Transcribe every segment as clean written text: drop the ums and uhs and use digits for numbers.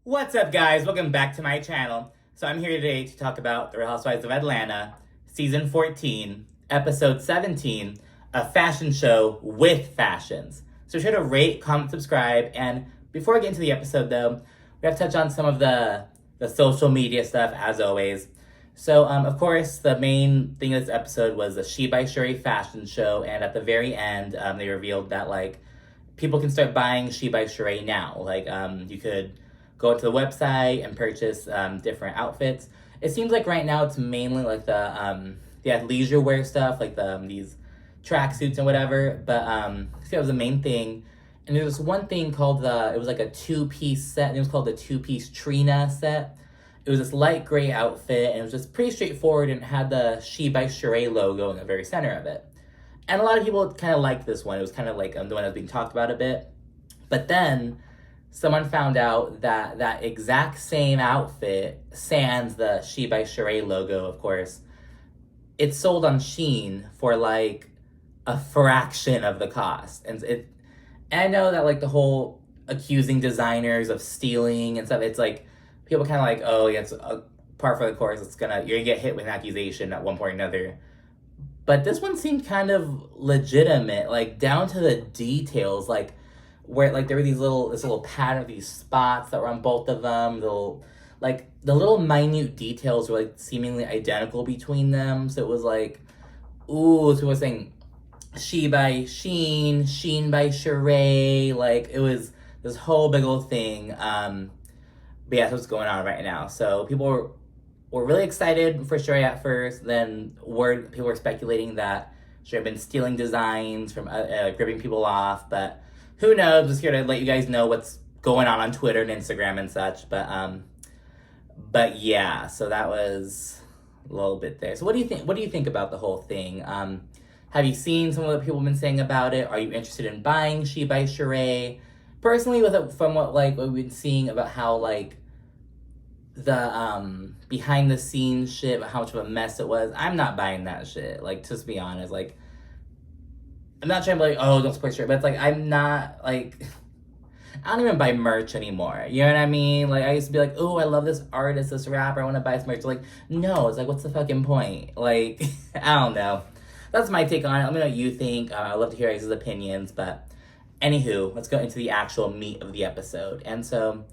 What's up, guys? Welcome back to my channel. So I'm here today to talk about The Real Housewives of Atlanta, Season 14, Episode 17, a fashion show with fashions. So be sure to rate, comment, subscribe, and before I get into the episode, though, we have to touch on some of the social media stuff, as always. So, of course, the main thing of this episode was the She by Sheree fashion show, and at the very end, they revealed that, people can start buying She by Sheree now. You could go to the website and purchase different outfits. It seems like right now it's mainly like the athleisure wear stuff, like these tracksuits and whatever. But so that was the main thing. And there was one thing called it was like a two-piece set, and it was called the two-piece Trina set. It was this light gray outfit, and it was just pretty straightforward, and it had the She by Sheree logo in the very center of it. And a lot of people kind of liked this one. It was kind of like the one that was being talked about a bit. But then someone found out that that exact same outfit, sans the She by Sheree logo, of course, it's sold on Shein for like a fraction of the cost. And I know that like the whole accusing designers of stealing and stuff, it's like people kind of like, oh yeah, it's a par for the course. You're gonna get hit with an accusation at one point or another. But this one seemed kind of legitimate, like down to the details, like where like there were this little pattern, these spots that were on both of them. The little minute details were like seemingly identical between them. So it was like, ooh, so it was saying She by Shein, Shein by Shereé. Like it was this whole big old thing. But yeah, that's what's going on right now. So people were really excited for Shereé at first. Then people were speculating that Shereé had been stealing designs from gripping people off, but who knows? Just here to let you guys know what's going on Twitter and Instagram and such. But yeah, so that was a little bit there. So what do you think? What do you think about the whole thing? Have you seen some of what people have been saying about it? Are you interested in buying She by Shereé? Personally, from what we've been seeing about how the behind the scenes shit, about how much of a mess it was, I'm not buying that shit. Like, just to be honest, like, I'm not trying to be like, oh, don't support Shereé, but it's like, I'm not, like, I don't even buy merch anymore. You know what I mean? Like, I used to be like, oh, I love this artist, this rapper, I want to buy some merch. Like, no, it's like, what's the fucking point? Like, I don't know. That's my take on it. Let me know what you think. I'd love to hear your guys' opinions, but anywho, let's go into the actual meat of the episode. And so,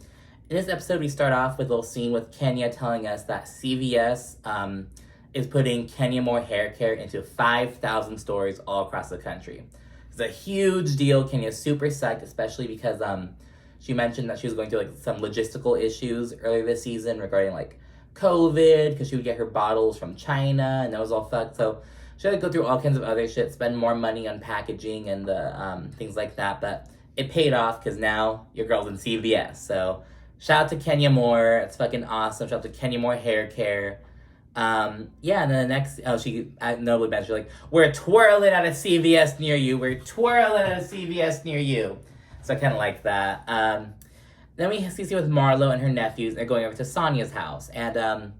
in this episode, we start off with a little scene with Kenya telling us that CVS is putting Kenya Moore hair care into 5,000 stores all across the country. It's a huge deal. Kenya's super psyched, especially because she mentioned that she was going through some logistical issues earlier this season regarding COVID, because she would get her bottles from China and that was all fucked. So she had to go through all kinds of other shit, spend more money on packaging and the things like that. But it paid off because now your girl's in CVS. So shout out to Kenya Moore. It's fucking awesome. Shout out to Kenya Moore hair care. Yeah, and then the next, she notably mentioned, we're twirling at a CVS near you. We're twirling at a CVS near you. So I kind of like that. Then we see with Marlo and her nephews. They're going over to Sanya's house. And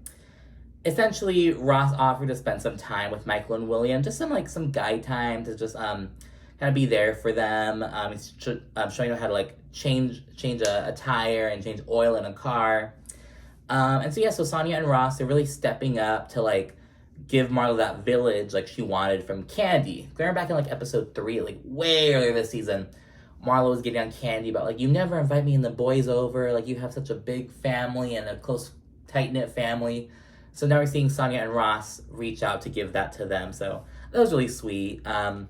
essentially, Ross offered to spend some time with Michael and William. Just some guy time to just kind of be there for them. He's showing them how to change a tire and change oil in a car. And so Sanya and Ross are really stepping up to give Marlo that village she wanted from Kandi. Going back in episode 3, way earlier this season, Marlo was getting on Kandi about you never invite me and the boys over, you have such a big family and a close, tight-knit family. So now we're seeing Sanya and Ross reach out to give that to them. So that was really sweet. And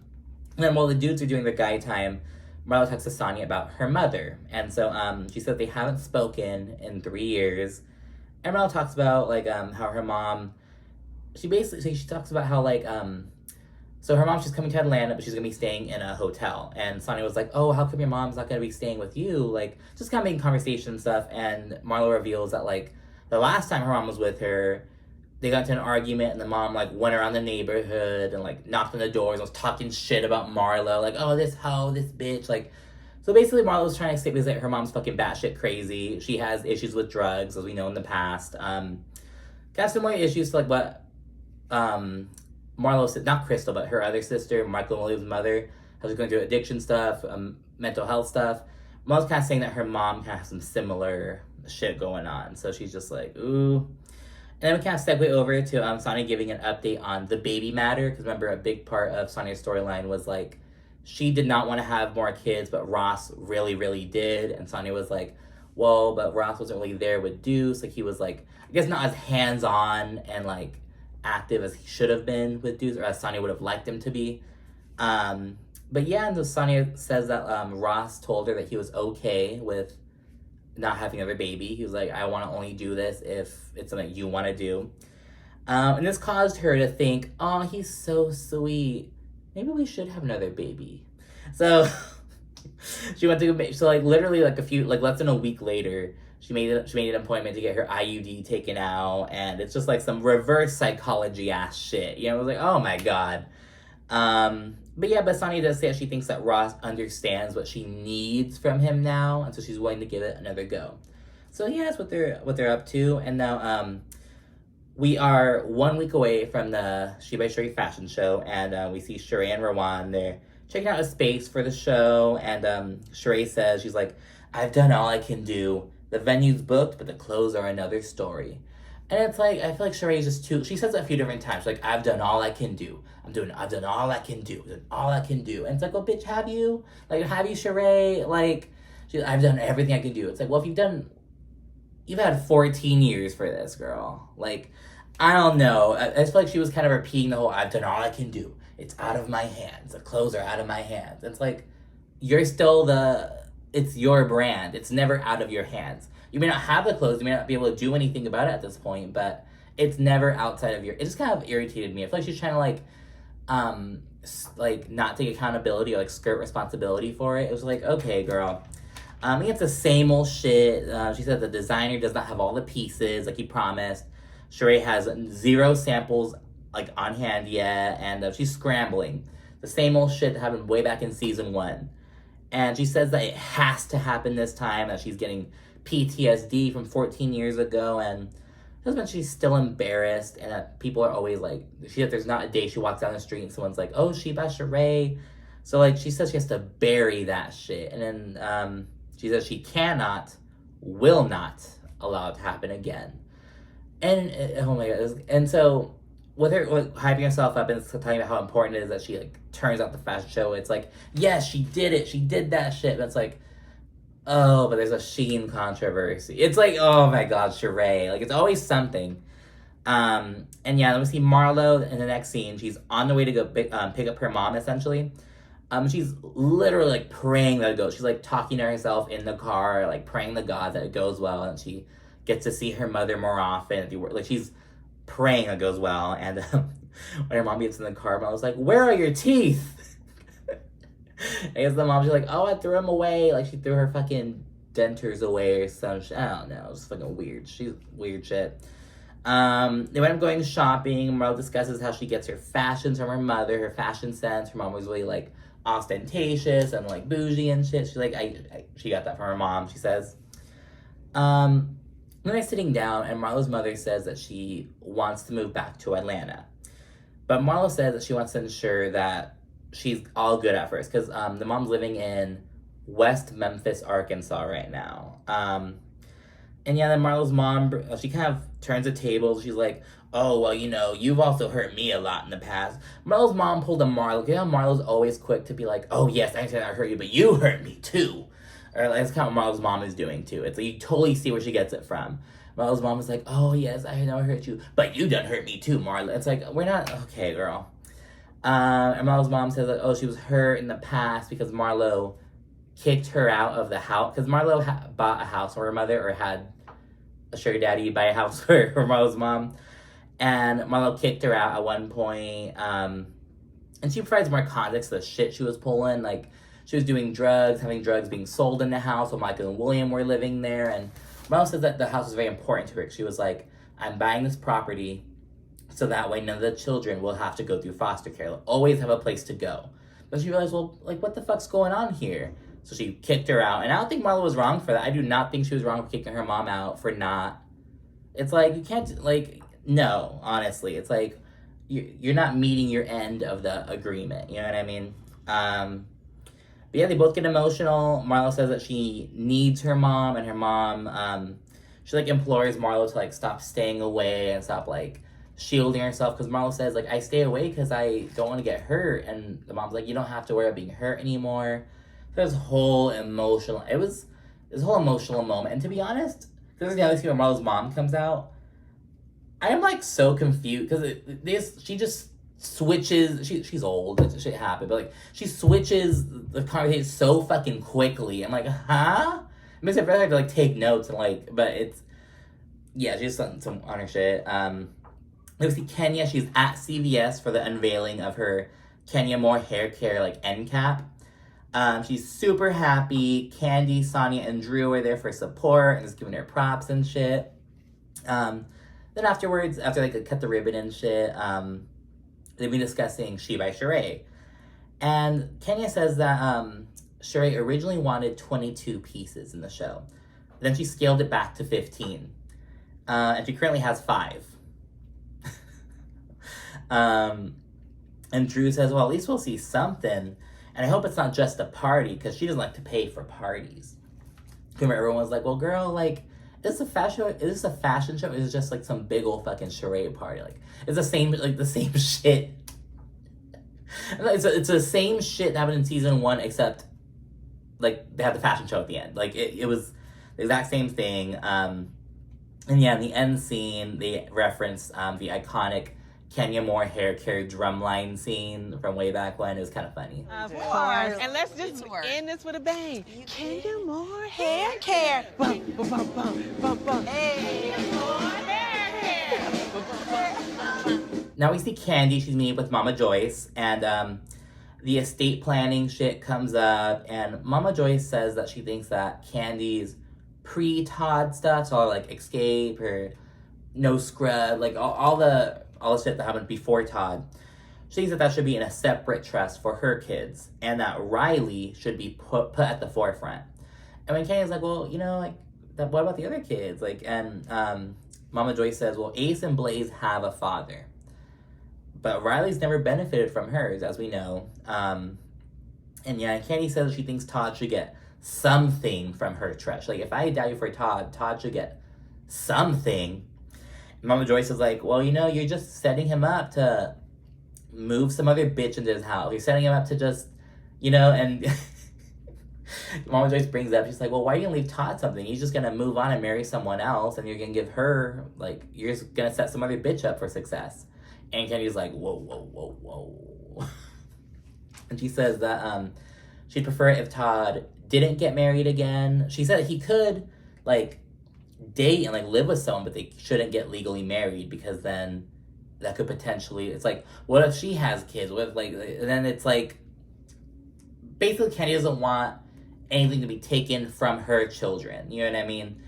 then while the dudes are doing the guy time, Marlo talks to Sanya about her mother. And so she said they haven't spoken in 3 years. And Marlo talks about how her mom, she talks about how so her mom, she's coming to Atlanta, but she's gonna be staying in a hotel. And Sanya was like, oh, how come your mom's not gonna be staying with you? Just kind of making conversation and stuff. And Marlo reveals that the last time her mom was with her, they got into an argument, and the mom went around the neighborhood and knocked on the doors and was talking shit about Marlo, oh, this hoe, this bitch, So basically, Marlo was trying to say that her mom's fucking batshit crazy. She has issues with drugs, as we know in the past. Got similar issues to what Marlo said, not Crystal, but her other sister, Michael and William's mother, has been going through addiction stuff, mental health stuff. Marlo's kind of saying that her mom kind of has some similar shit going on. So she's just like, ooh. And then we kind of segue over to Sanya giving an update on the baby matter. Because remember, a big part of Sanya's storyline was like, she did not want to have more kids, but Ross really, really did. And Sanya was like, well, but Ross wasn't really there with Deuce. Like, he was like, I guess not as hands-on and like active as he should have been with Deuce, or as Sanya would have liked him to be. But yeah, and so Sanya says that Ross told her that he was okay with not having another baby. He was like, I want to only do this if it's something you want to do. And this caused her to think, oh, he's so sweet. Maybe we should have another baby. So she went to, so like literally like less than a week later, she made an appointment to get her IUD taken out. And it's just like some reverse psychology ass shit. You know, it was like, oh my God. But Sanya does say that she thinks that Ross understands what she needs from him now, and so she's willing to give it another go. So yeah, that's what they're up to. And now we are 1 week away from the She by Sheree fashion show, and we see Shereé and Rowan. They're checking out a space for the show, and Shereé says, she's like, I've done all I can do. The venue's booked, but the clothes are another story. And it's like, I feel like Shereé is just too, she says it a few different times, like, I've done all I can do. I've done all I can do. All I can do. And it's like, well, bitch, have you? Like, have you, Shereé? Like, I've done everything I can do. It's like, well, if you've had 14 years for this, girl. Like, I don't know. I feel like she was kind of repeating the whole, I've done all I can do. It's out of my hands. The clothes are out of my hands. It's like, you're still it's your brand. It's never out of your hands. You may not have the clothes, you may not be able to do anything about it at this point, but it's never outside of it just kind of irritated me. I feel like she's trying to not take accountability or like skirt responsibility for it. It was like, okay, girl. It's the same old shit. She said the designer does not have all the pieces like he promised. Shereé has 0 samples like on hand yet, and she's scrambling. The same old shit that happened way back in season 1. And she says that it has to happen this time, that she's getting PTSD from 14 years ago, and husband, she's still embarrassed, and that people are always like, there's not a day she walks down the street and someone's like, oh, she by Shereé. So like, she says she has to bury that shit, and then she says she will not allow it to happen again. And oh my God, and so with her hyping herself up and telling about how important it is that she like turns out the fashion show, it's like, yes, she did it, she did that shit, but it's like, oh, but there's a Shein controversy. It's like, oh my God, Shereé. Like, it's always something. And yeah, then we see Marlo in the next scene. She's on the way to go pick up her mom, essentially. She's literally, like, praying that it goes. She's, like, talking to herself in the car, like, praying to God that it goes well, and she gets to see her mother more often. Like, she's praying that it goes well. And when her mom gets in the car, Marlo's like, where are your teeth? I guess the mom's just like, oh, I threw them away. Like, she threw her fucking dentures away or some shit. I don't know. It's fucking weird. She's weird shit. They went up going shopping. Marlo discusses how she gets her fashions from her mother, her fashion sense. Her mom was really, like, ostentatious and, like, bougie and shit. She's like, she got that from her mom, she says. Then they're sitting down, and Marlo's mother says that she wants to move back to Atlanta. But Marlo says that she wants to ensure that she's all good at first, because the mom's living in West Memphis, Arkansas right now. And yeah, then Marlo's mom, she kind of turns the tables. She's like, oh, well, you know, you've also hurt me a lot in the past. Marlo's mom pulled a Marlo. You know, Marlo's always quick to be like, oh, yes, I understand I hurt you, but you hurt me too. Or like, that's kind of what Marlo's mom is doing too. It's like, you totally see where she gets it from. Marlo's mom is like, oh, yes, I know I hurt you, but you done hurt me too, Marlo. It's like, we're not, okay, girl. And Marlo's mom says that, oh, she was hurt in the past because Marlo kicked her out of the house. Because Marlo bought a house for her mother, or had a sugar daddy buy a house for Marlo's mom. And Marlo kicked her out at one point. And she provides more context to the shit she was pulling. Like, she was doing drugs, having drugs being sold in the house while Michael and William were living there. And Marlo says that the house was very important to her. She was like, I'm buying this property so that way none of the children will have to go through foster care. They'll always have a place to go. But she realized, well, like, what the fuck's going on here? So she kicked her out. And I don't think Marlo was wrong for that. I do not think she was wrong for kicking her mom out for not. It's like, you can't, like, no, honestly. It's like, you're not meeting your end of the agreement. You know what I mean? But yeah, they both get emotional. Marlo says that she needs her mom, and her mom she like implores Marlo to like stop staying away and stop like shielding herself, because Marlo says like, I stay away because I don't want to get hurt, and the mom's like, you don't have to worry about being hurt anymore. This whole emotional moment, and to be honest, this is the other scene where Marlo's mom comes out. I am like so confused because she just switches. She's old. That shit happened, but like she switches the conversation so fucking quickly. I'm like, huh? It makes me feel like I have to like take notes and like, but it's she's some on her shit. We see Kenya. She's at CVS for the unveiling of her Kenya Moore hair care like end cap. She's super happy. Kandi, Sanya, and Drew are there for support and just giving her props and shit. Then afterwards, after they cut the ribbon and shit, they've been discussing She by Shereé. And Kenya says that Shereé originally wanted 22 pieces in the show. Then she scaled it back to 15. And she currently has 5. And Drew says, well, at least we'll see something. And I hope it's not just a party, because she doesn't like to pay for parties. Remember, everyone's like, well, girl, like, is this a fashion show? Is it just like some big old fucking Shereé party? Like, it's the same shit. It's the same shit that happened in season 1, except like they had the fashion show at the end. Like it was the exact same thing. And yeah, in the end scene, they reference the iconic Kenya Moore hair care drumline scene from way back when. It was kind of funny. Of course. And let's just end this with a bang. Kenya Moore hair care. Bum, bum, bum, bum, bum, bum. Hey, Moore hair care. Now we see Kandi. She's meeting with Mama Joyce, and the estate planning shit comes up, and Mama Joyce says that she thinks that Kandi's pre-Todd stuff, so like escape or no scrub, like all the shit that happened before Todd, she thinks that should be in a separate trust for her kids, and that Riley should be put at the forefront. And when Kandi's like, well, you know, like, what about the other kids? Like, and Mama Joyce says, well, Ace and Blaze have a father, but Riley's never benefited from hers, as we know. And yeah, Kandi says she thinks Todd should get something from her trust. Like, if I die for Todd, Todd should get something. Mama Joyce is like, well, you know, you're just setting him up to move some other bitch into his house. You're setting him up to just, you know, and Mama Joyce brings up, she's like, well, why are you gonna leave Todd something? He's just gonna move on and marry someone else, and you're gonna give her, like, you're just gonna set some other bitch up for success. And Kandi's like, whoa. And she says that she'd prefer it if Todd didn't get married again. She said he could, like, date and like live with someone, but they shouldn't get legally married, because then that could potentially, it's like, what if she has kids? What if, like, and then it's like, basically Kandi doesn't want anything to be taken from her children, you know what I mean?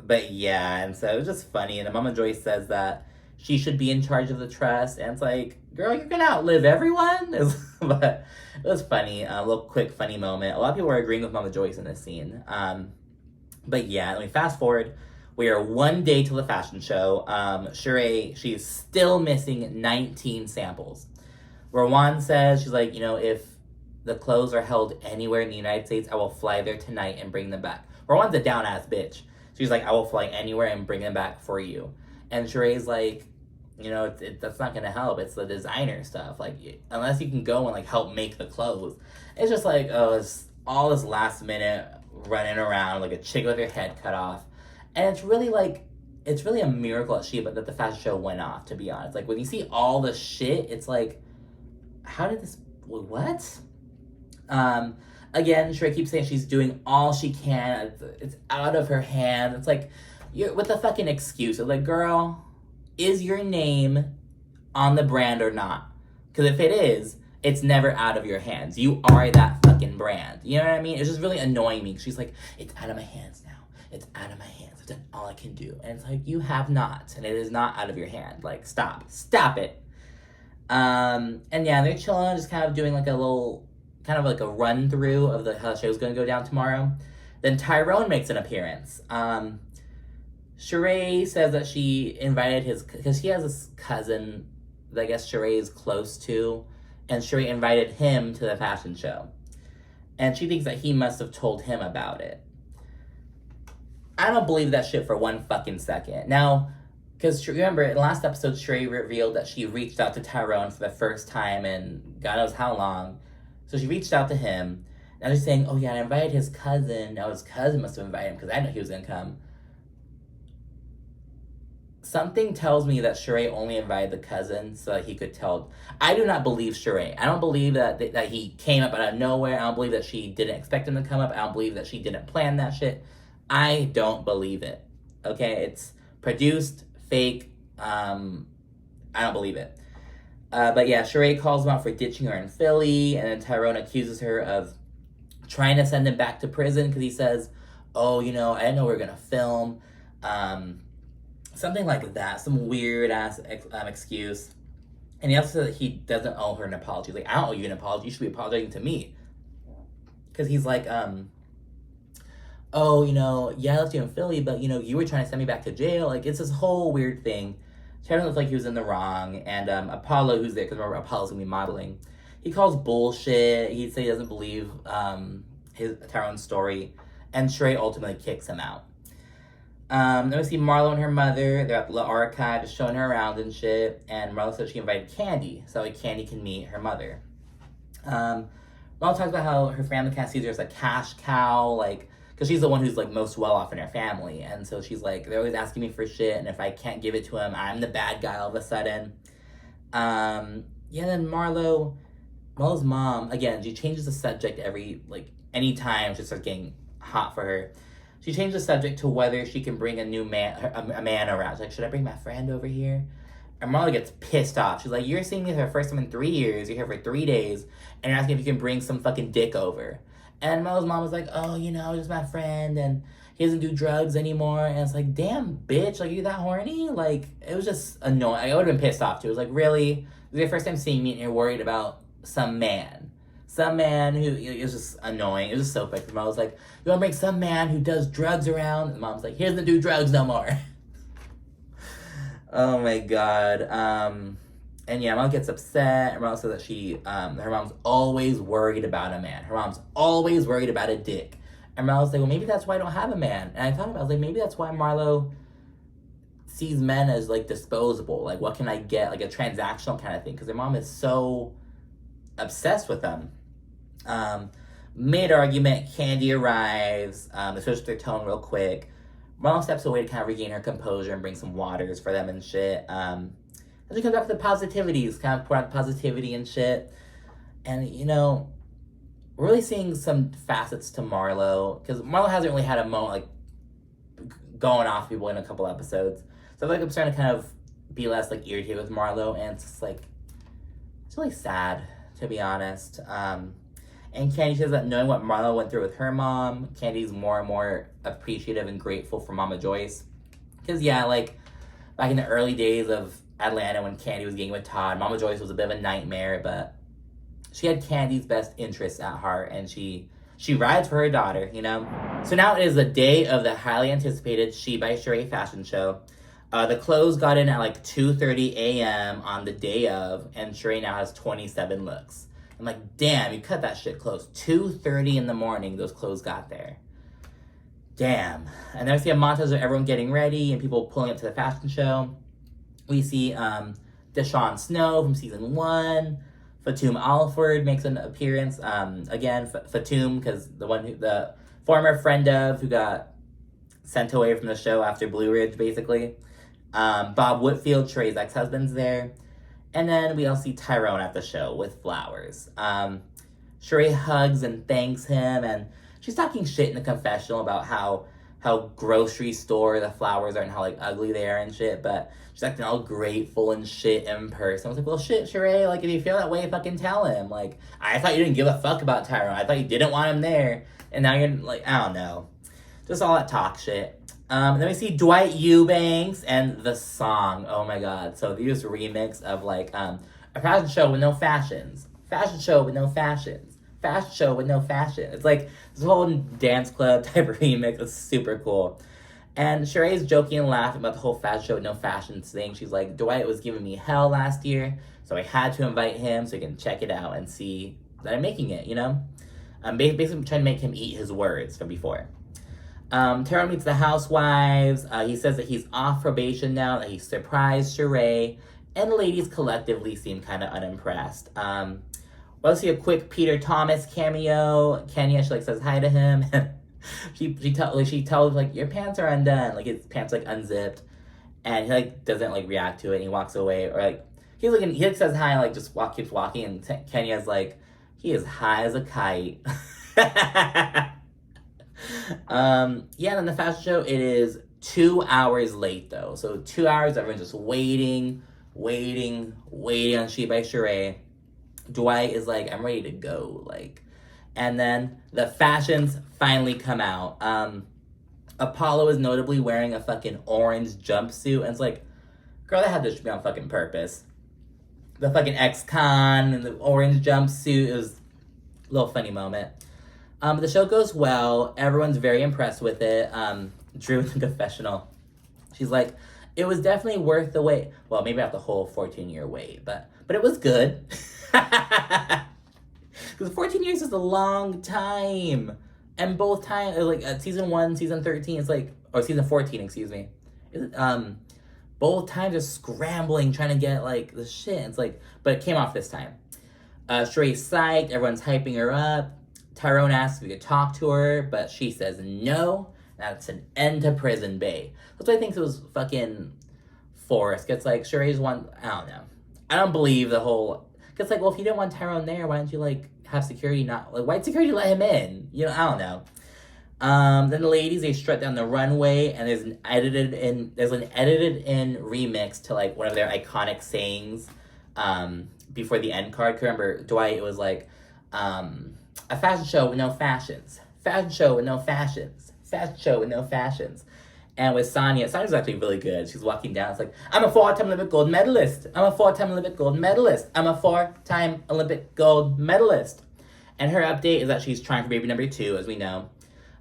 But yeah, and so it was just funny, and Mama Joyce says that she should be in charge of the trust, and it's like, girl, you're gonna outlive everyone? But it was funny, a little quick funny moment. A lot of people were agreeing with Mama Joyce in this scene. But yeah, let me fast forward. We are 1 day till the fashion show. Shereé, she's still missing 19 samples. Rowan says, she's like, you know, if the clothes are held anywhere in the United States, I will fly there tonight and bring them back. Rowan's a down-ass bitch. She's like, I will fly anywhere and bring them back for you. And Sheree's like, you know, that's not going to help. It's the designer stuff. Like, unless you can go and, like, help make the clothes. It's just like, oh, it's all this last minute running around like a chick with her head cut off. And it's really a miracle that the fashion show went off, to be honest. Like, when you see all the shit, it's like, how did this, what? Again, Shereé keeps saying she's doing all she can. It's out of her hand. It's like, you're with the fucking excuse. It's like, girl, is your name on the brand or not? Because if it is, it's never out of your hands. You are that fucking brand. You know what I mean? It's just really annoying me. She's like, it's out of my hands now. It's out of my hands. I've done all I can do. And it's like, you have not. And it is not out of your hand. Like, stop. Stop it. And yeah, they're chilling, just kind of doing like a little, kind of like a run through of how the show's going to go down tomorrow. Then Tyrone makes an appearance. Shereé says that she invited because she has this cousin that I guess Shereé is close to. And Shereé invited him to the fashion show. And she thinks that he must have told him about it. I don't believe that shit for one fucking second. Now, because remember, in the last episode, Shereé revealed that she reached out to Tyrone for the first time in God knows how long. So she reached out to him. Now she's saying, oh yeah, I invited his cousin. Now his cousin must have invited him because I didn't know he was going to come. Something tells me that Shereé only invited the cousin so that he could tell. I do not believe Shereé. I don't believe that he came up out of nowhere. I don't believe that she didn't expect him to come up. I don't believe that she didn't plan that shit. I don't believe it. Okay? It's produced, fake. I don't believe it. But yeah, Shereé calls him out for ditching her in Philly, and then Tyrone accuses her of trying to send him back to prison because he says, oh, I didn't know we were going to film. Something like that. Some weird-ass excuse. And he also said that he doesn't owe her an apology. Like, I don't owe you an apology. You should be apologizing to me. Because he's like, oh, yeah, I left you in Philly, but, you were trying to send me back to jail. Like, it's this whole weird thing. Tyrone looks like he was in the wrong. And Apollo, who's there, because remember, Apollo's going to be modeling. He calls bullshit. He says he doesn't believe Tyrone's story. And Shereé ultimately kicks him out. Then we see Marlo and her mother. They're at the archive, just showing her around and shit. And Marlo said she invited Kandi, so like Kandi can meet her mother. Marlo talks about how her family kind of sees her as a cash cow, like, because she's the one who's like most well off in her family. And so she's like, they're always asking me for shit, and if I can't give it to him, I'm the bad guy all of a sudden. Then Marlo's mom, again, she changes the subject any time she starts getting hot for her. She changed the subject to whether she can bring a man around. She's like, should I bring my friend over here? And Marlo gets pissed off. She's like, you're seeing me for the first time in 3 years. You're here for 3 days. And you're asking if you can bring some fucking dick over. And Marlo's mom was like, oh, just my friend. And he doesn't do drugs anymore. And it's like, damn, bitch. Like, you that horny? Like, it was just annoying. I would have been pissed off, too. It was like, really? This is your first time seeing me and you're worried about some man. Some man who, it was just annoying. It was just so quick. Mom was like, you want to bring some man who does drugs around? And Mom's like, he doesn't do drugs no more. Oh my God. And yeah, Mom gets upset. And Mom says that her mom's always worried about a man. Her mom's always worried about a dick. And Marlo's like, well, maybe that's why I don't have a man. And I thought about it. I was like, maybe that's why Marlo sees men as, like, disposable. Like, what can I get? Like, a transactional kind of thing. Because her mom is so obsessed with them. Mid-argument, Kandi arrives. They switch their tone real quick. Marlo steps away to kind of regain her composure and bring some waters for them and shit. Then she comes back to the positivities, kind of pour out positivity and shit. And, we're really seeing some facets to Marlo. Because Marlo hasn't really had a moment, like, going off people in a couple episodes. So I feel like I'm starting to kind of be less, like, irritated with Marlo. And it's just, like, it's really sad, to be honest. And Kandi says that knowing what Marlo went through with her mom, Kandi's more and more appreciative and grateful for Mama Joyce. Because, yeah, like, back in the early days of Atlanta when Kandi was getting with Todd, Mama Joyce was a bit of a nightmare, but she had Kandi's best interests at heart, and she rides for her daughter, So now it is the day of the highly anticipated She by Shereé fashion show. The clothes got in at like 2:30 a.m. on the day of, and Shereé now has 27 looks. I'm like, damn, you cut that shit close. 2:30 in the morning, those clothes got there. Damn. And then we see a montage of everyone getting ready and people pulling up to the fashion show. We see Deshaun Snow from season 1. Fatum Alford makes an appearance. Again, Fatum, because the former friend of who got sent away from the show after Blue Ridge, basically. Bob Whitfield, Sheree's ex-husband's there. And then we all see Tyrone at the show with flowers. Shereé hugs and thanks him, and she's talking shit in the confessional about how grocery store the flowers are and how, like, ugly they are and shit, but she's acting all grateful and shit in person. I was like, well, shit, Shereé, like, if you feel that way, fucking tell him. Like, I thought you didn't give a fuck about Tyrone. I thought you didn't want him there, and now you're, like, I don't know. Just all that talk shit. And then we see Dwight Eubanks and the song. Oh my God. So they use a remix of, like, a fashion show with no fashions. Fashion show with no fashions. Fashion show with no fashion. It's like this whole dance club type of remix. It's super cool. And Sheree's joking and laughing about the whole fashion show with no fashions thing. She's like, Dwight was giving me hell last year, so I had to invite him so he can check it out and see that I'm making it, I'm basically trying to make him eat his words from before. Tyrone meets the housewives. He says that he's off probation now, that he surprised Shereé, and the ladies collectively seem kind of unimpressed. We'll see a quick Peter Thomas cameo. Kenya, she says hi to him. she tells like, your pants are undone. Like, his pants unzipped, and he doesn't react to it. And he walks away, or he says hi, and just keeps walking. And Kenya's like, he is high as a kite. Yeah, and then the fashion show, it is 2 hours late though. So 2 hours, everyone's just waiting on She by Shereé. Dwight is like, I'm ready to go. And then the fashions finally come out. Apollo is notably wearing a fucking orange jumpsuit, and it's like, girl, that had to be on fucking purpose. The fucking ex-con and the orange jumpsuit, it was a little funny moment. The show goes well. Everyone's very impressed with it. Drew in the confessional, she's like, it was definitely worth the wait. Well, maybe not the whole 14-year wait, but it was good. Because 14 years is a long time. And both times, season 1, season 13, or season 14, excuse me. Both times are scrambling, trying to get, the shit. It's but it came off this time. Sheree's psyched, everyone's hyping her up. Tyrone asks if we could talk to her, but she says no. That's an end to Prison Bay. That's why I think it was fucking forced. It's Sheree's one, I don't know. I don't believe the whole, it's well, if you didn't want Tyrone there, why didn't you, have security not, why'd security let him in? I don't know. Then the ladies, they strut down the runway, and there's an edited in remix to, one of their iconic sayings, before the end card. Remember, Dwight, it was a fashion show with no fashions. Fashion show with no fashions. Fashion show with no fashions. And with Sanya's actually really good. She's walking down. It's I'm a 4-time Olympic gold medalist. I'm a 4-time Olympic gold medalist. I'm a 4-time Olympic gold medalist. And her update is that she's trying for baby number 2, as we know.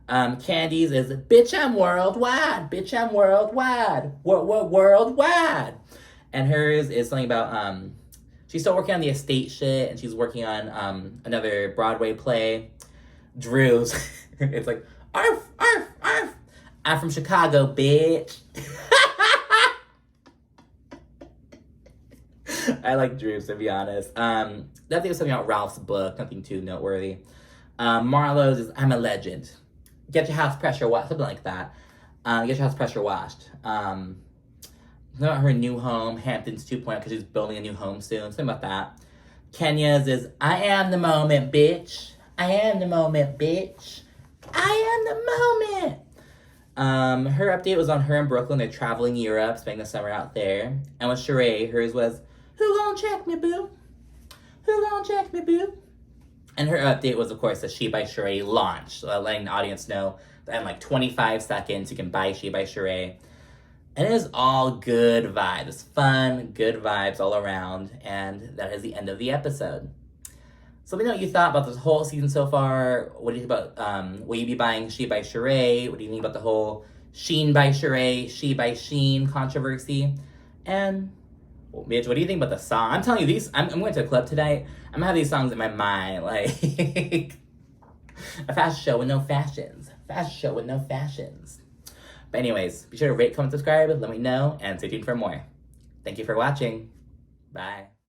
Kandi's is, bitch, I'm worldwide. Bitch, I'm worldwide. Worldwide. And hers is something about, she's still working on the estate shit, and she's working on another Broadway play. Drew's, it's arf, arf, arf. I'm from Chicago, bitch. I like Drew's, to be honest. That thing was something about Ralph's book, nothing too noteworthy. Marlo's is, I'm a legend. Get your house pressure washed, something like that. Get your house pressure washed. About her new home, Hampton's 2.0, because she's building a new home soon. Something about that. Kenya's is, I am the moment, bitch. I am the moment, bitch. I am the moment. Her update was on her in Brooklyn. They're traveling Europe, spending the summer out there. And with Shereé, hers was, who gon' check me, boo? Who gon' check me, boo? And her update was, of course, the She by Shereé launch, letting the audience know that in 25 seconds you can buy She by Shereé. And it is all good vibes. Fun, good vibes all around. And that is the end of the episode. So let me know what you thought about this whole season so far. What do you think about, will you be buying She by Shereé? What do you think about the whole Shein by Shereé, She by Shein controversy? And, well, bitch, what do you think about the song? I'm telling you, I'm going to a club tonight. I'm gonna have these songs in my mind. A fashion show with no fashions. Fashion show with no fashions. But anyways, be sure to rate, comment, subscribe, let me know, and stay tuned for more. Thank you for watching. Bye.